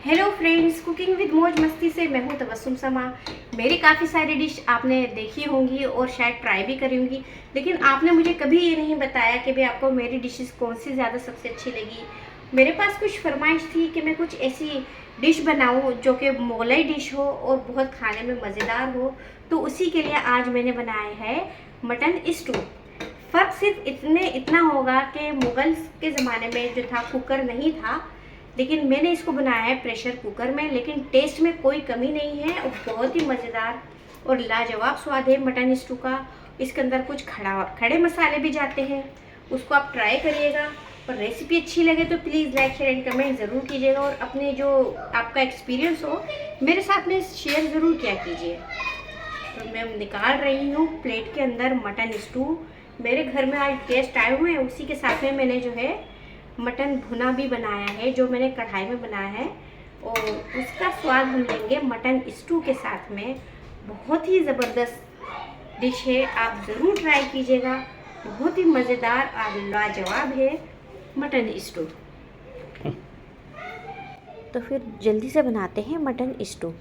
Hello friends, cooking with मौज मस्ती से मैं हूं तबस्सुम समा। मेरी काफ़ी सारी डिश आपने देखी होंगी और शायद ट्राई भी करी होंगी, लेकिन आपने मुझे कभी ये नहीं बताया कि भाई आपको मेरी डिशेस कौन सी ज़्यादा सबसे अच्छी लगी। मेरे पास कुछ फरमाइश थी कि मैं कुछ ऐसी डिश बनाऊं जो कि मोगलाई डिश हो और बहुत खाने में मज़ेदार हो, तो उसी के लिए आज मैंने बनाया है मटन स्टू। फ़र्क सिर्फ इतना होगा कि मुग़ल्स के ज़माने में जो था कुकर नहीं था, लेकिन मैंने इसको बनाया है प्रेशर कुकर में। लेकिन टेस्ट में कोई कमी नहीं है और बहुत ही मज़ेदार और लाजवाब स्वाद है मटन स्टू का। इसके अंदर कुछ खड़े मसाले भी जाते हैं, उसको आप ट्राई करिएगा। और रेसिपी अच्छी लगे तो please like share and comment ज़रूर कीजिएगा और अपने जो आपका एक्सपीरियंस हो मेरे साथ में शेयर ज़रूर किया कीजिए। तो मैं निकाल रही हूँ प्लेट के अंदर मटन स्टू। मेरे घर में आज गेस्ट आए हुए हैं, उसी के साथ में मैंने जो है मटन भुना भी बनाया है, जो मैंने कढ़ाई में बनाया है, और उसका स्वाद हम लेंगे मटन स्टू के साथ में। बहुत ही ज़बरदस्त डिश है, आप ज़रूर ट्राई कीजिएगा। बहुत ही मज़ेदार और लाजवाब है मटन स्टू। तो फिर जल्दी से बनाते हैं मटन स्टू।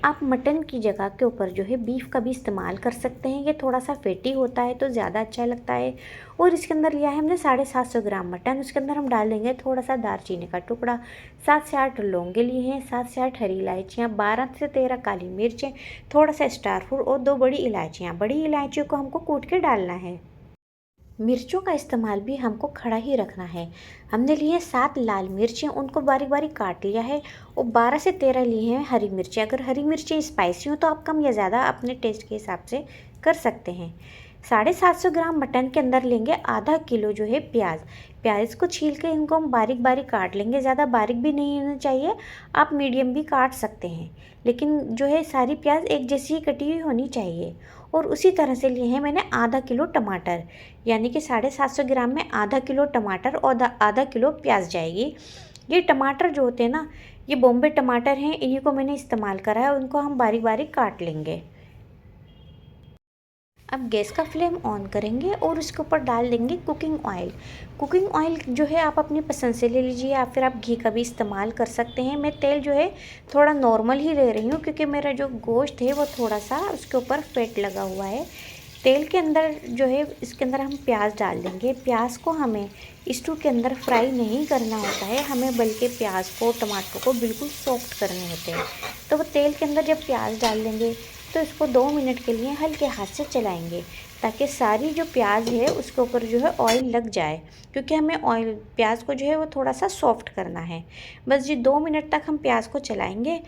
आप मटन की जगह के ऊपर जो है बीफ का भी इस्तेमाल कर सकते हैं, ये थोड़ा सा फैटी होता है तो ज़्यादा अच्छा लगता है। और इसके अंदर लिया है हमने 750 ग्राम मटन। उसके अंदर हम डाल देंगे थोड़ा सा दालचीनी का टुकड़ा, 7 से 8 लौंगे लिए हैं, 7 से 8 हरी इलायचियाँ, 12 से 13 काली मिर्चें, थोड़ा सा स्टार फ्रूट और 2 बड़ी इलायचियाँ। बड़ी इलायचियों को हमको कूट के डालना है। मिर्चों का इस्तेमाल भी हमको खड़ा ही रखना है। हमने लिए 7 लाल मिर्चें, उनको बारीक बारीक काट लिया है, और 12 से 13 लिए हैं हरी मिर्चें। अगर हरी मिर्चें स्पाइसी हो तो आप कम या ज़्यादा अपने टेस्ट के हिसाब से कर सकते हैं। 750 ग्राम मटन के अंदर लेंगे आधा किलो जो है प्याज। प्याज को छील के इनको हम बारीक बारीक काट लेंगे, ज़्यादा बारीक भी नहीं होना चाहिए, आप मीडियम भी काट सकते हैं, लेकिन जो है सारी प्याज एक जैसी ही कटी हुई होनी चाहिए। और उसी तरह से लिए हैं मैंने आधा किलो टमाटर, यानी कि 750 ग्राम में आधा किलो टमाटर और आधा किलो प्याज जाएगी। ये टमाटर जो होते हैं ना, ये बॉम्बे टमाटर हैं, इन्हीं को मैंने इस्तेमाल करा है, उनको हम बारीक बारीक काट लेंगे। अब गैस का फ्लेम ऑन करेंगे और उसके ऊपर डाल देंगे कुकिंग ऑयल। कुकिंग ऑयल जो है आप अपनी पसंद से ले लीजिए, या फिर आप घी का भी इस्तेमाल कर सकते हैं। मैं तेल जो है थोड़ा नॉर्मल ही ले रही हूँ, क्योंकि मेरा जो गोश्त है वो थोड़ा सा उसके ऊपर फैट लगा हुआ है। तेल के अंदर जो है इसके अंदर हम प्याज डाल देंगे। प्याज को हमें स्टू के अंदर फ्राई नहीं करना होता है, हमें बल्कि प्याज को टमाटर को बिल्कुल सॉफ्ट करने होते हैं। तो वो तेल के अंदर जब प्याज डाल देंगे तो इसको 2 मिनट के लिए हल्के हाथ से चलाएंगे, ताकि सारी जो प्याज है उसके ऊपर जो है ऑयल लग जाए, क्योंकि हमें ऑयल प्याज को जो है वो थोड़ा सा सॉफ्ट करना है। बस ये 2 मिनट तक हम प्याज को चलाएंगे।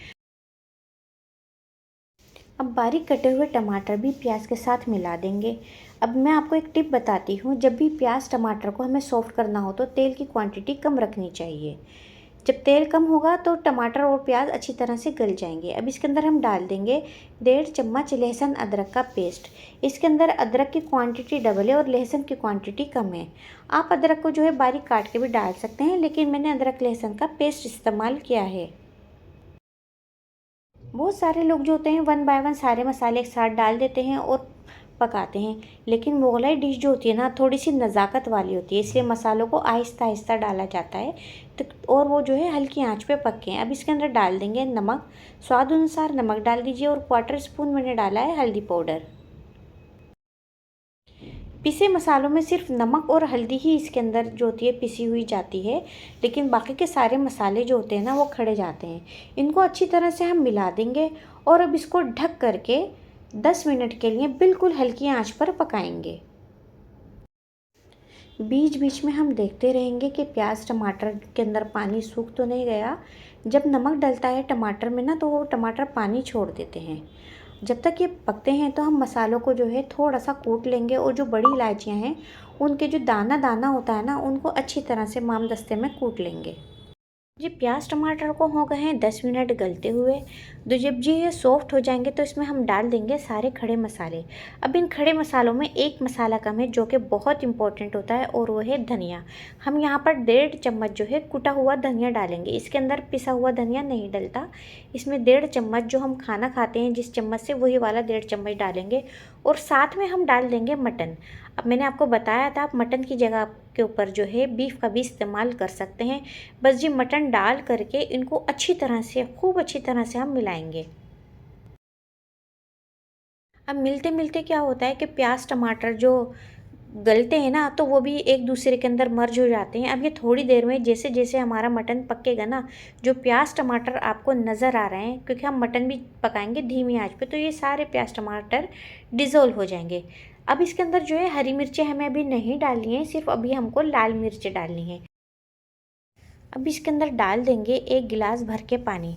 अब बारीक कटे हुए टमाटर भी प्याज के साथ मिला देंगे। अब मैं आपको एक टिप बताती हूँ, जब भी प्याज टमाटर को हमें सॉफ्ट करना हो तो तेल की क्वांटिटी कम रखनी चाहिए। जब तेल कम होगा तो टमाटर और प्याज अच्छी तरह से गल जाएंगे। अब इसके अंदर हम डाल देंगे 1.5 चम्मच लहसुन अदरक का पेस्ट। इसके अंदर अदरक की क्वांटिटी डबल है और लहसुन की क्वांटिटी कम है। आप अदरक को जो है बारीक काट के भी डाल सकते हैं, लेकिन मैंने अदरक लहसुन का पेस्ट इस्तेमाल किया है। बहुत सारे लोग जो होते हैं 1 बाय 1 सारे मसाले एक साथ डाल देते हैं और पकाते हैं, लेकिन मुगलाई डिश जो होती है ना, थोड़ी सी नज़ाकत वाली होती है, इसलिए मसालों को आहिस्ता आहिस्ता डाला जाता है, तो और वो जो है हल्की आंच पे पके हैं। अब इसके अंदर डाल देंगे नमक, स्वाद अनुसार नमक डाल दीजिए, और 1/4 स्पून मैंने डाला है हल्दी पाउडर। पिसे मसालों में सिर्फ नमक और हल्दी ही इसके अंदर जो होती है पिसी हुई जाती है, लेकिन बाकी के सारे मसाले जो होते हैं ना वो खड़े जाते हैं। इनको अच्छी तरह से हम मिला देंगे और अब इसको ढक करके 10 मिनट के लिए बिल्कुल हल्की आंच पर पकाएंगे। बीच बीच में हम देखते रहेंगे कि प्याज टमाटर के अंदर पानी सूख तो नहीं गया। जब नमक डलता है टमाटर में ना, तो वो टमाटर पानी छोड़ देते हैं। जब तक ये पकते हैं तो हम मसालों को जो है थोड़ा सा कूट लेंगे, और जो बड़ी इलायचियाँ हैं उनके जो दाना दाना होता है ना, उनको अच्छी तरह से माम दस्ते में कूट लेंगे। जी प्याज टमाटर को हो गए हैं 10 मिनट गलते हुए। तो जब जी ये सॉफ्ट हो जाएंगे तो इसमें हम डाल देंगे सारे खड़े मसाले। अब इन खड़े मसालों में एक मसाला कम है जो कि बहुत इंपॉर्टेंट होता है, और वो है धनिया। हम यहाँ पर 1.5 चम्मच जो है कुटा हुआ धनिया डालेंगे। इसके अंदर पिसा हुआ धनिया नहीं डलता, इसमें 1.5 चम्मच जो हम खाना खाते हैं जिस चम्मच से, वही वाला 1.5 चम्मच डालेंगे, और साथ में हम डाल देंगे मटन। अब मैंने आपको बताया था आप मटन की जगह के ऊपर जो है बीफ का भी इस्तेमाल कर सकते हैं। बस जी मटन डाल करके इनको अच्छी तरह से, खूब अच्छी तरह से हम मिलाएंगे। अब मिलते मिलते क्या होता है कि प्याज टमाटर जो गलते हैं ना, तो वो भी एक दूसरे के अंदर मर्ज हो जाते हैं। अब ये थोड़ी देर में जैसे जैसे हमारा मटन पकेगा ना, जो प्याज टमाटर आपको नज़र आ रहे हैं, क्योंकि हम मटन भी पकाएंगे धीमी आंच पे, तो ये सारे प्याज टमाटर डिज़ोल्व हो जाएंगे। अब इसके अंदर जो है हरी मिर्चें हमें अभी नहीं डालनी है, सिर्फ अभी हमको लाल मिर्चें डालनी है। अब इसके अंदर डाल देंगे 1 गिलास भर के पानी।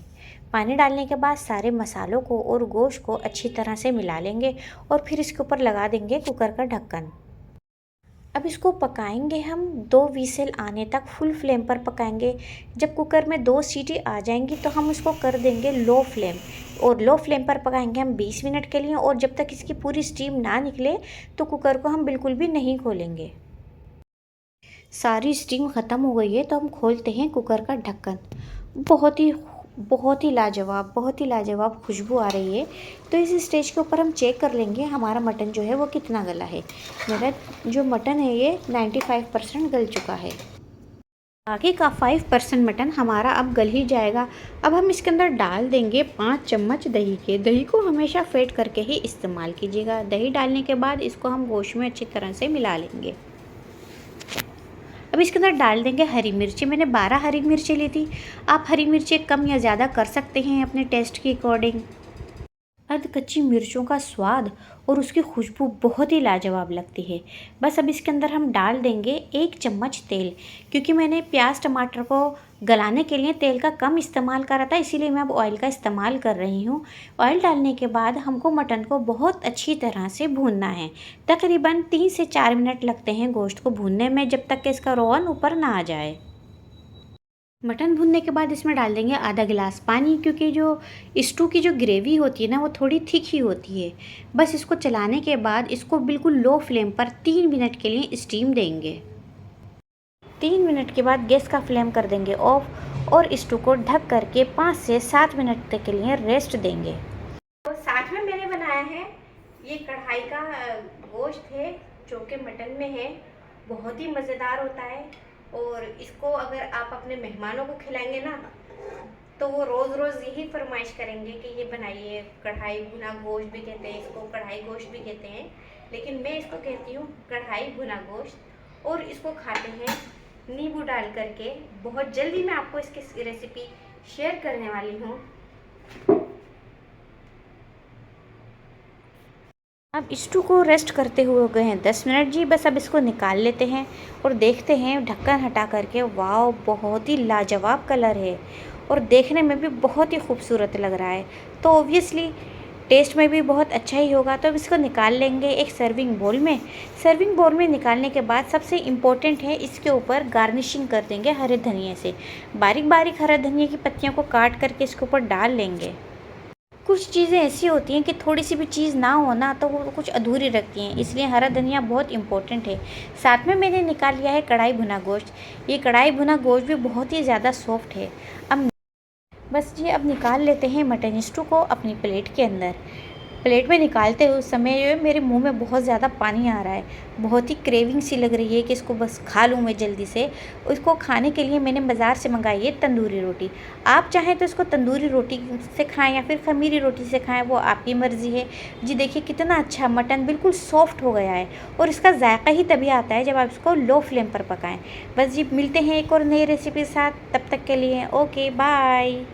पानी डालने के बाद सारे मसालों को और गोश्त को अच्छी तरह से मिला लेंगे और फिर इसके ऊपर लगा देंगे कुकर का ढक्कन। अब इसको पकाएंगे हम 2 व्हिसल आने तक, फुल फ्लेम पर पकाएंगे। जब कुकर में 2 सीटी आ जाएंगी तो हम इसको कर देंगे लो फ्लेम, और लो फ्लेम पर पकाएंगे हम 20 मिनट के लिए। और जब तक इसकी पूरी स्टीम ना निकले तो कुकर को हम बिल्कुल भी नहीं खोलेंगे। सारी स्टीम ख़त्म हो गई है तो हम खोलते हैं कुकर का ढक्कन। बहुत ही लाजवाब खुशबू आ रही है। तो इस स्टेज के ऊपर हम चेक कर लेंगे हमारा मटन जो है वो कितना गला है। मेरा जो मटन है ये 95% गल चुका है। बाकी का 5% मटन हमारा अब गल ही जाएगा। अब हम इसके अंदर डाल देंगे 5 चम्मच दही के। दही को हमेशा फेंट करके ही इस्तेमाल कीजिएगा। दही डालने के बाद इसको हम गोश्त में अच्छी तरह से मिला लेंगे। अब इसके अंदर डाल देंगे हरी मिर्ची। मैंने 12 हरी मिर्ची ली थी। आप हरी मिर्ची कम या ज़्यादा कर सकते हैं अपने टेस्ट के अकॉर्डिंग। अर्ध कच्ची मिर्चों का स्वाद और उसकी खुशबू बहुत ही लाजवाब लगती है। बस अब इसके अंदर हम डाल देंगे 1 चम्मच तेल, क्योंकि मैंने प्याज टमाटर को गलाने के लिए तेल का कम इस्तेमाल करा था, इसीलिए मैं अब ऑयल का इस्तेमाल कर रही हूँ। ऑयल डालने के बाद हमको मटन को बहुत अच्छी तरह से भूनना है। तकरीबन 3 से 4 मिनट लगते हैं गोश्त को भूनने में, जब तक कि इसका रोगन ऊपर ना आ जाए। मटन भुनने के बाद इसमें डाल देंगे आधा गिलास पानी, क्योंकि जो स्टू की जो ग्रेवी होती है ना वो थोड़ी थिक ही होती है। बस इसको चलाने के बाद इसको बिल्कुल लो फ्लेम पर 3 मिनट के लिए स्टीम देंगे। 3 मिनट के बाद गैस का फ्लेम कर देंगे ऑफ और स्टू को ढक करके 5 से 7 मिनट तक के लिए रेस्ट देंगे। तो साथ में मैंने बनाया है ये कढ़ाई का गोश्त है जो कि मटन में है, बहुत ही मज़ेदार होता है। और इसको अगर आप अपने मेहमानों को खिलाएंगे ना तो वो रोज़ रोज़ यही फरमाइश करेंगे कि ये बनाइए। कढ़ाई भुना गोश्त भी कहते हैं इसको, कढ़ाई गोश्त भी कहते हैं, लेकिन मैं इसको कहती हूँ कढ़ाई भुना गोश्त। और इसको खाते हैं नींबू डाल करके। बहुत जल्दी मैं आपको इसकी रेसिपी शेयर करने वाली हूँ। अब स्टू को रेस्ट करते हुए हो गए हैं 10 मिनट जी। बस अब इसको निकाल लेते हैं और देखते हैं ढक्कन हटा करके। वाह, बहुत ही लाजवाब कलर है और देखने में भी बहुत ही खूबसूरत लग रहा है, तो ऑब्वियसली टेस्ट में भी बहुत अच्छा ही होगा। तो अब इसको निकाल लेंगे एक सर्विंग बोल में। सर्विंग बोल में निकालने के बाद सबसे इम्पोर्टेंट है, इसके ऊपर गार्निशिंग कर देंगे हरे धनिए से। बारीक बारीक हरे धनिए की पत्तियों को काट करके इसके ऊपर डाल लेंगे। कुछ चीज़ें ऐसी होती हैं कि थोड़ी सी भी चीज़ ना हो ना तो वो कुछ अधूरी रखती हैं, इसलिए हरा धनिया बहुत इंपॉर्टेंट है। साथ में मैंने निकाल लिया है कढ़ाई भुना गोश्त। ये कढ़ाई भुना गोश्त भी बहुत ही ज़्यादा सॉफ्ट है। अब बस ये अब निकाल लेते हैं मटन स्टू को अपनी प्लेट के अंदर। प्लेट में निकालते हुए समय मेरे मुंह में बहुत ज़्यादा पानी आ रहा है। बहुत ही क्रेविंग सी लग रही है कि इसको बस खा लूँ मैं जल्दी से। इसको खाने के लिए मैंने बाज़ार से मंगाई है तंदूरी रोटी। आप चाहें तो इसको तंदूरी रोटी से खाएं या फिर खमीरी रोटी से खाएं, वो आपकी मर्ज़ी है जी। देखिए कितना अच्छा मटन बिल्कुल सॉफ्ट हो गया है और इसका जायका ही तभी आता है जब आप इसको लो फ्लेम पर पकाएँ। बस जी मिलते हैं एक और नई रेसिपी के साथ, तब तक के लिए ओके बाय।